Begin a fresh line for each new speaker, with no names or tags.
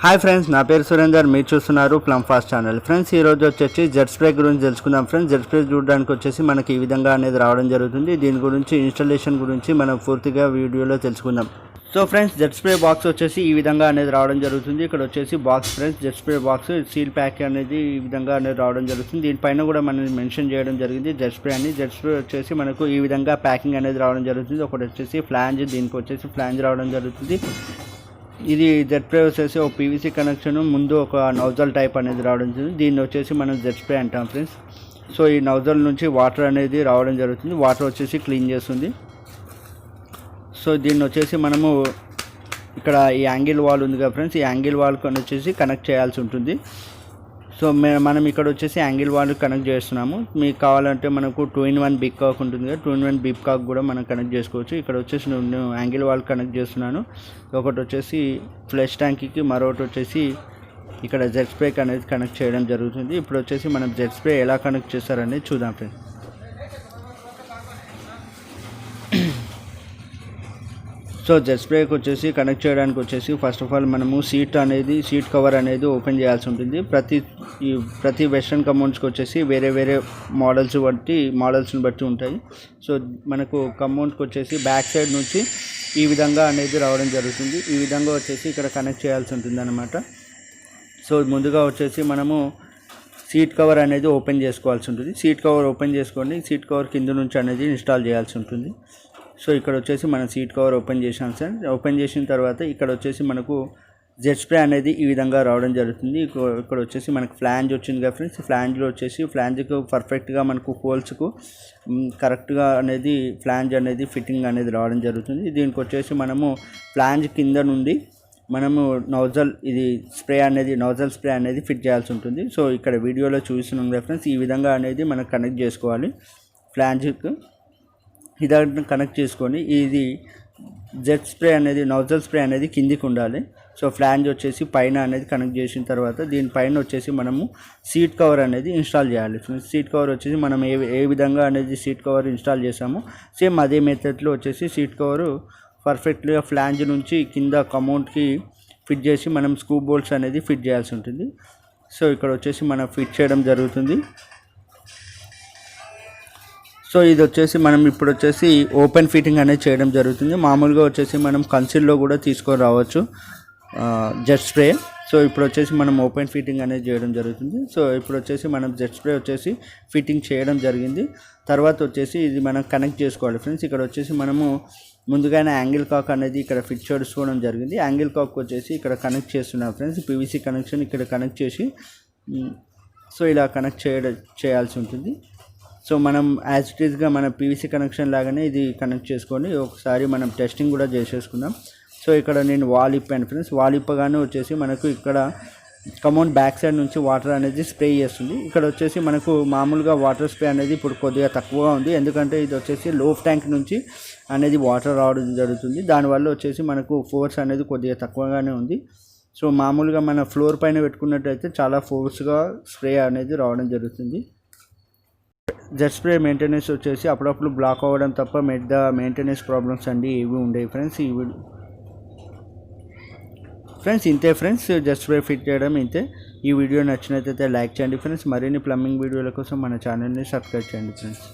Hi friends, నా పేరు సురేందర్. మీరు చూస్తున్నారు ప్లంఫాస్ట్ ఛానల్. ఫ్రెండ్స్, ఈరోజు వచ్చేసి జెట్ స్ప్రే గురించి తెలుసుకుందాం. ఫ్రెండ్స్, జెట్ స్ప్రే చూడడానికి వచ్చేసి మనకి ఈ విధంగా అనేది రావడం జరుగుతుంది. దీని గురించి ఇన్స్టాలేషన్ గురించి మనం పూర్తిగా వీడియోలో తెలుసుకుందాం. So friends, jet spray box వచ్చేసి ఈ విధంగా అనేది రావడం జరుగుతుంది. ఇక్కడ వచ్చేసి box friends, jet spray box seal pack అనేది ఈ విధంగా అనేది రావడం జరుగుతుంది. దీనిపైన కూడా మనం మెన్షన్ చేయడం జరిగింది జెట్ స్ప్రే అని. జెట్ స్ప్రే వచ్చేసి మనకు ఈ విధంగా ప్యాకింగ్ అనేది రావడం జరుగుతుంది. ఒకటి వచ్చేసి ఫ్లాంజ్, దీనికి వచ్చేసి ఫ్లాంజ్ రావడం జరుగుతుంది. ఇది జెట్ స్ప్రే వచ్చేసి ఒక పీవీసీ కనెక్షన్, ముందు ఒక నౌజల్ టైప్ అనేది రావడం జరుగుతుంది. దీన్ని వచ్చేసి మనం జెట్ స్ప్రే అంటాం ఫ్రెండ్స్. సో ఈ నౌజల్ నుంచి వాటర్ అనేది రావడం జరుగుతుంది. వాటర్ వచ్చేసి క్లీన్ చేస్తుంది. సో దీన్ని వచ్చేసి మనము ఇక్కడ ఈ యాంగిల్ వాల్ ఉంది కదా ఫ్రెండ్స్, ఈ యాంగిల్ వాల్ వచ్చేసి కనెక్ట్ చేయాల్సి ఉంటుంది. సో మనం ఇక్కడ వచ్చేసి యాంగిల్ వాల్ కనెక్ట్ చేస్తున్నాము. మీకు కావాలంటే మనకు 2-in-1 బిగ్ కాక్ ఉంటుంది కదా, 2-in-1 బిగ్ కాక్ కూడా మనం కనెక్ట్ చేసుకోవచ్చు. ఇక్కడ వచ్చేసి నేను యాంగిల్ వాల్ కనెక్ట్ చేస్తున్నాను. ఒకటి వచ్చేసి ఫ్లష్ ట్యాంక్కి, మరొకటి వచ్చేసి ఇక్కడ జెట్ స్ప్రే అనేది కనెక్ట్ చేయడం జరుగుతుంది. ఇప్పుడు వచ్చేసి మనం జెట్ స్ప్రే ఎలా కనెక్ట్ చేస్తారనేది చూద్దాం ఫ్రెండ్స్. సో జెట్ స్ప్రేకి వచ్చేసి కనెక్ట్ చేయడానికి వచ్చేసి ఫస్ట్ ఆఫ్ ఆల్ మనము సీట్ కవర్ అనేది ఓపెన్ చేయాల్సి ఉంటుంది. ప్రతి వెస్ట్రన్ కమౌంట్స్కి వచ్చేసి వేరే వేరే మోడల్స్ని బట్టి ఉంటాయి. సో మనకు కమౌంట్కి వచ్చేసి బ్యాక్ సైడ్ నుంచి ఈ విధంగా అనేది రావడం జరుగుతుంది. ఈ విధంగా వచ్చేసి ఇక్కడ కనెక్ట్ చేయాల్సి ఉంటుంది అన్నమాట. సో ముందుగా వచ్చేసి మనము సీట్ కవర్ అనేది ఓపెన్ చేసుకోవాల్సి ఉంటుంది. సీట్ కవర్ ఓపెన్ చేసుకోండి. సీట్ కవర్ కింద నుంచి అనేది ఇన్స్టాల్ చేయాల్సి ఉంటుంది. సో ఇక్కడ వచ్చేసి మనం సీట్ కవర్ ఓపెన్ చేసాం సార్. ఓపెన్ చేసిన తర్వాత ఇక్కడ వచ్చేసి మనకు జెట్ స్ప్రే అనేది ఈ విధంగా రావడం జరుగుతుంది. ఇక్కడ వచ్చేసి మనకు ఫ్లాంజ్ వచ్చింది కదా ఫ్రెండ్స్. ఫ్లాంజ్లో వచ్చేసి ఫ్లాంజ్కు పర్ఫెక్ట్గా మనకు హోల్స్కు కరెక్ట్గా అనేది ఫ్లాంజ్ అనేది ఫిట్టింగ్ అనేది రావడం జరుగుతుంది. దీనికి వచ్చేసి మనము ఫ్లాంజ్ కింద నుండి మనము నౌజల్ స్ప్రే అనేది ఫిట్ చేయాల్సి ఉంటుంది. సో ఇక్కడ వీడియోలో చూస్తున్నాం కదా ఫ్రెండ్స్, ఈ విధంగా అనేది మనం కనెక్ట్ చేసుకోవాలి. ఫ్లాంజ్కు ఇదంతా కనెక్ట్ చేసుకొని ఇది జెట్ స్ప్రే అనేది నౌజల్ స్ప్రే అనేది కిందికి ఉండాలి. సో ఫ్లాంజ్ వచ్చేసి పైన అనేది కనెక్ట్ చేసిన తర్వాత దీనిపైన వచ్చేసి మనము సీట్ కవర్ అనేది ఇన్స్టాల్ చేయాలి. సీట్ కవర్ వచ్చేసి మనం ఏ విధంగా అనేది సీట్ కవర్ ఇన్స్టాల్ చేసామో సేమ్ అదే మెథడ్లో వచ్చేసి సీట్ కవరు పర్ఫెక్ట్గా ఫ్లాంజ్ నుంచి కింద కమౌంట్కి ఫిట్ చేసి మనం స్క్రూ బోల్ట్స్ అనేది ఫిట్ చేయాల్సి ఉంటుంది. సో ఇక్కడ వచ్చేసి మనం ఫిట్ చేయడం జరుగుతుంది. సో ఇది వచ్చేసి మనం ఇప్పుడు వచ్చేసి ఓపెన్ ఫిట్టింగ్ అనేది చేయడం జరుగుతుంది. మామూలుగా వచ్చేసి మనం కన్సిల్లో కూడా తీసుకొని రావచ్చు జెట్ స్ప్రే. సో ఇప్పుడు వచ్చేసి మనం ఓపెన్ ఫిట్టింగ్ అనేది చేయడం జరుగుతుంది. సో ఇప్పుడు వచ్చేసి మనం జెట్ స్ప్రే వచ్చేసి ఫిట్టింగ్ చేయడం జరిగింది. తర్వాత వచ్చేసి ఇది మనం కనెక్ట్ చేసుకోవాలి ఫ్రెండ్స్. ఇక్కడ వచ్చేసి మనము ముందుగానే యాంగిల్ కాక్ అనేది ఇక్కడ ఫిట్ చేసుకోవడం జరిగింది. యాంగిల్ కాక్ వచ్చేసి ఇక్కడ కనెక్ట్ చేస్తున్నాం ఫ్రెండ్స్. పీవీసీ కనెక్షన్ ఇక్కడ కనెక్ట్ చేసి సో ఇలా కనెక్ట్ చేయాల్సి ఉంటుంది. సో మనం యాజ్ ఇట్ ఈస్గా మన పీవీసీ కనెక్షన్ లాగానే ఇది కనెక్ట్ చేసుకొని ఒకసారి మనం టెస్టింగ్ కూడా చేసేసుకుందాం. సో ఇక్కడ నేను వాల్ ఇప్పాను ఫ్రెండ్స్. వాల్ ఇప్పగానే వచ్చేసి మనకు ఇక్కడ కమౌంట్ బ్యాక్ సైడ్ నుంచి వాటర్ అనేది స్ప్రే చేస్తుంది. ఇక్కడ వచ్చేసి మనకు మామూలుగా వాటర్ స్ప్రే అనేది ఇప్పుడు కొద్దిగా తక్కువగా ఉంది, ఎందుకంటే ఇది వచ్చేసి లో ట్యాంక్ నుంచి అనేది వాటర్ రావడం జరుగుతుంది. దానివల్ల వచ్చేసి మనకు ఫోర్స్ అనేది కొద్దిగా తక్కువగానే ఉంది. సో మామూలుగా మన ఫ్లోర్ పైన పెట్టుకున్నట్టయితే చాలా ఫోర్స్గా స్ప్రే అనేది రావడం జరుగుతుంది. జెట్ స్ప్రే మెయింటెనెన్స్ వచ్చేసి అప్పుడప్పుడు బ్లాక్ అవ్వడం తప్ప మెయింటెనెన్స్ ప్రాబ్లమ్స్ అండి ఏవి ఉండేవి ఫ్రెండ్స్. ఇంతే ఫ్రెండ్స్, జెట్ స్ప్రే ఫిట్ చేయడం ఇంతే. ఈ వీడియో నచ్చినట్లయితే లైక్ చేయండి ఫ్రెండ్స్. మరిన్ని ప్లంబింగ్ వీడియోల కోసం మన ఛానల్ని సబ్స్క్రైబ్ చేయండి ఫ్రెండ్స్.